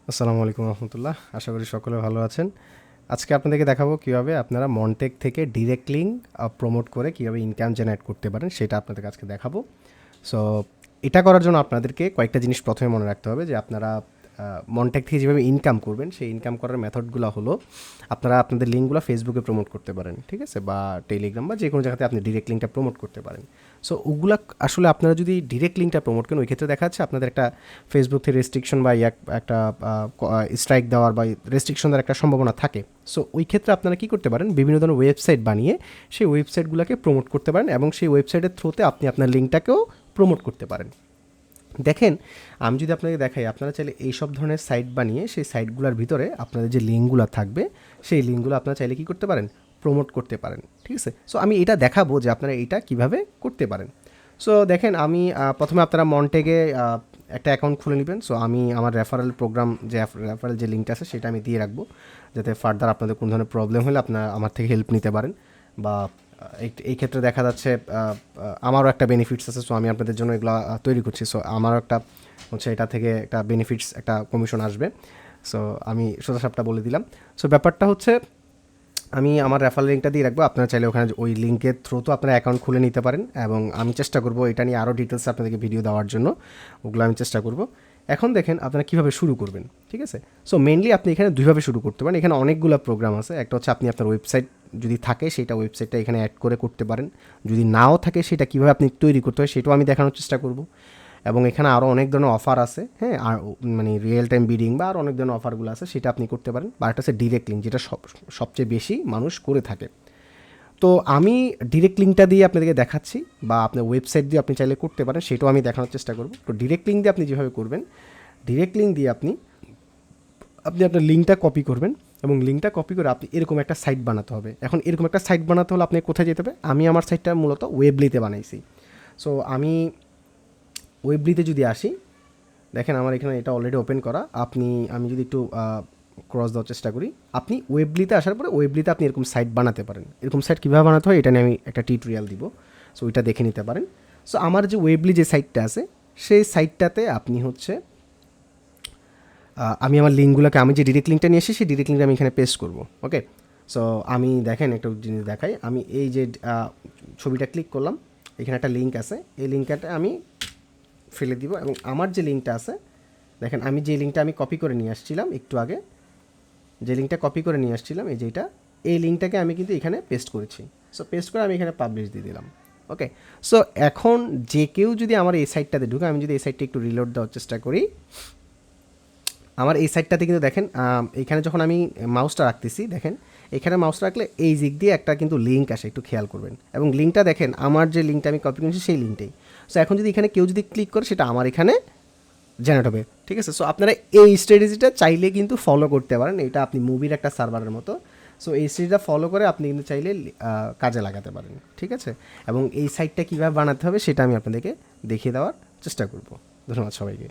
আসসালামু আলাইকুম রহমতুল্লাহ। আশা করি সকলে ভালো আছেন। আজকে আপনাদেরকে দেখাবো কীভাবে আপনারা মনটেক থেকে ডিরেক্ট লিঙ্ক প্রমোট করে কীভাবে ইনকাম জেনারেট করতে পারেন, সেটা আপনাদের আজকে দেখাবো। সো এটা করার জন্য আপনাদেরকে কয়েকটা জিনিস প্রথমে মনে রাখতে হবে যে আপনারা মনটেক থেকে যেভাবে ইনকাম করবেন সেই ইনকাম করার মেথডগুলো হলো আপনারা আপনাদের লিঙ্কগুলো ফেসবুকে প্রমোট করতে পারেন, ঠিক আছে, বা টেলিগ্রাম বা যে কোনো জায়গাতে আপনি ডিরেক্ট লিঙ্কটা প্রমোট করতে পারেন। সো ওগুলা আসলে আপনারা যদি ডিরেক্ট লিঙ্কটা প্রমোট করেন ওই ক্ষেত্রে দেখা যাচ্ছে আপনাদের একটা ফেসবুক থেকে রেস্ট্রিকশন বা একটা স্ট্রাইক দেওয়ার বা রেস্ট্রিকশন দেওয়ার একটা সম্ভাবনা থাকে। সো ওই ক্ষেত্রে আপনারা কী করতে পারেন, বিভিন্ন ধরনের ওয়েবসাইট বানিয়ে সেই ওয়েবসাইটগুলোকে প্রমোট করতে পারেন এবং সেই ওয়েবসাইটের থ্রুতে আপনি আপনার লিঙ্কটাকেও প্রমোট করতে পারেন। দেখেন, আমি যদি আপনাকে দেখাই, আপনারা চাইলে এইসব ধরনের সাইট বানিয়ে সেই সাইটগুলোর ভিতরে আপনাদের যে লিঙ্কগুলো থাকবে সেই লিঙ্কগুলো আপনারা চাইলে কী করতে পারেন, প্রমোট করতে পারেন, ঠিক আছে। সো আমি এটা দেখাবো যে আপনারা এইটা কিভাবে করতে পারেন। সো দেখেন, আমি প্রথমে আপনারা মনটেকে একটা অ্যাকাউন্ট খুলে নেবেন। সো আমি আমার রেফারেল প্রোগ্রাম যে রেফারেল যে লিঙ্কটা আছে সেটা আমি দিয়ে রাখবো, যাতে ফার্দার আপনাদের কোনো ধরনের প্রবলেম হলে আপনারা আমার থেকে হেল্প নিতে পারেন। বা এই ক্ষেত্রে দেখা যাচ্ছে আমারও একটা বেনিফিটস আছে, সো আমি আপনাদের জন্য এগুলো তৈরি করছি। সো আমারও একটা হচ্ছে এটা থেকে একটা বেনিফিটস, একটা কমিশন আসবে। সো আমি সোজাসাপটা বলে দিলাম। সো ব্যাপারটা হচ্ছে আমি আমার রেফারেল লিঙ্কটা দিয়ে রাখবো, আপনারা চাইলে ওখানে ওই লিঙ্কের থ্রু তো আপনারা অ্যাকাউন্ট খুলে নিতে পারেন এবং আমি চেষ্টা করবো এটা নিয়ে আরও ডিটেলস আপনাদেরকে ভিডিও দেওয়ার জন্য, ওগুলো আমি চেষ্টা করব। এখন দেখেন আপনারা কীভাবে শুরু করবেন, ঠিক আছে। সো মেনলি আপনি এখানে দুইভাবে শুরু করতে পারেন। এখানে অনেকগুলো প্রোগ্রাম আছে। একটা হচ্ছে আপনি আপনার ওয়েবসাইট যদি থাকে সেটা ওয়েবসাইটটা এখানে অ্যাড করে করতে পারেন। যদি নাও থাকে সেটা কীভাবে আপনি তৈরি করতে হয় সেটাও আমি দেখানোর চেষ্টা করব। এবং এখানে আরও অনেক ধরনের অফার আছে, হ্যাঁ, আর মানে রিয়েল টাইম বিডিং বা আরও অনেক ধরনের অফারগুলো আছে, সেটা আপনি করতে পারেন। বা একটা হচ্ছে ডিরেক্ট লিঙ্ক, যেটা সবচেয়ে বেশি মানুষ করে থাকে। তো আমি ডিরেক্ট লিঙ্কটা দিয়ে আপনাদেরকে দেখাচ্ছি, বা আপনার ওয়েবসাইট দিয়ে আপনি চাইলে করতে পারেন, সেটাও আমি দেখানোর চেষ্টা করব। তো ডিরেক্ট লিঙ্ক দিয়ে আপনি যেভাবে করবেন, ডিরেক্ট লিঙ্ক দিয়ে আপনি আপনার লিঙ্কটা কপি করবেন এবং লিঙ্কটা কপি করে আপনি এরকম একটা সাইট বানাতে হবে। এখন এরকম একটা সাইট বানাতে হলে আপনি কোথায় যেতে হবে, আমি আমার সাইটটা মূলত ওয়েবলিতে বানাইছি। সো আমি ওয়েবলিতে যদি আসি, দেখেন আমার এখানে এটা অলরেডি ওপেন করা। আমি যদি একটু ক্রস দেওয়ার চেষ্টা করি, আপনি ওয়েবলিতে আসার পরে ওয়েবলিতে আপনি এরকম সাইট বানাতে পারেন। এরকম সাইট কীভাবে বানাতে হয় এটা নিয়ে আমি একটা টিউটোরিয়াল দিব, সো ওইটা দেখে নিতে পারেন। সো আমার যে ওয়েবলি যে সাইটটা আছে সেই সাইটটাতে আপনি হচ্ছে আমি আমার লিঙ্কগুলোকে, আমি যে ডিরেক্ট লিঙ্কটা নিয়ে এসেছি সেই ডিরেক্ট লিঙ্কটা আমি এখানে পেস্ট করব। ওকে, সো আমি দেখেন একটা জিনিস দেখাই। আমি এই যে ছবিটা ক্লিক করলাম, এখানে একটা লিঙ্ক আছে, এই লিঙ্কটা আমি ফেলে দিব এবং আমার যে লিঙ্কটা আছে, দেখেন আমি যে লিঙ্কটা আমি কপি করে নিয়ে আসছিলাম একটু আগে, যে লিঙ্কটা কপি করে নিয়ে আসছিলাম এই যেটা, এই লিঙ্কটাকে আমি কিন্তু এখানে পেস্ট করেছি। সো পেস্ট করে আমি এখানে পাবলিশ দিয়ে দিলাম। ওকে, সো এখন যে কেউ যদি আমার এই সাইটটাতে ঢুকে, আমি যদি এই সাইটটা একটু রিলোড দেওয়ার চেষ্টা করি, আমার এই সাইটটাতে কিন্তু দেখেন এখানে যখন আমি মাউসটা রাখতেছি, দেখেন এখানে মাউসটা রাখলে এই দিক দিয়ে একটা কিন্তু লিঙ্ক আসে, একটু খেয়াল করবেন। এবং লিঙ্কটা দেখেন আমার যে লিঙ্কটা আমি কপি করেছি সেই লিঙ্কটাই। সো এখন যদি এখানে কেউ যদি ক্লিক করে সেটা আমার এখানে জেনারেট হবে, ঠিক আছে। সো আপনারা এই স্ট্র্যাটেজিটা চাইলে কিন্তু ফলো করতে পারেন। এটা আপনি মুভির একটা সার্ভারের মতো। সো এই স্ট্র্যাটেজিটা ফলো করে আপনি কিন্তু চাইলে কাজে লাগাতে পারেন, ঠিক আছে। এবং এই সাইটটা কীভাবে বানাতে হবে সেটা আমি আপনাদেরকে দেখিয়ে দেওয়ার চেষ্টা করব। ধন্যবাদ সবাইকে।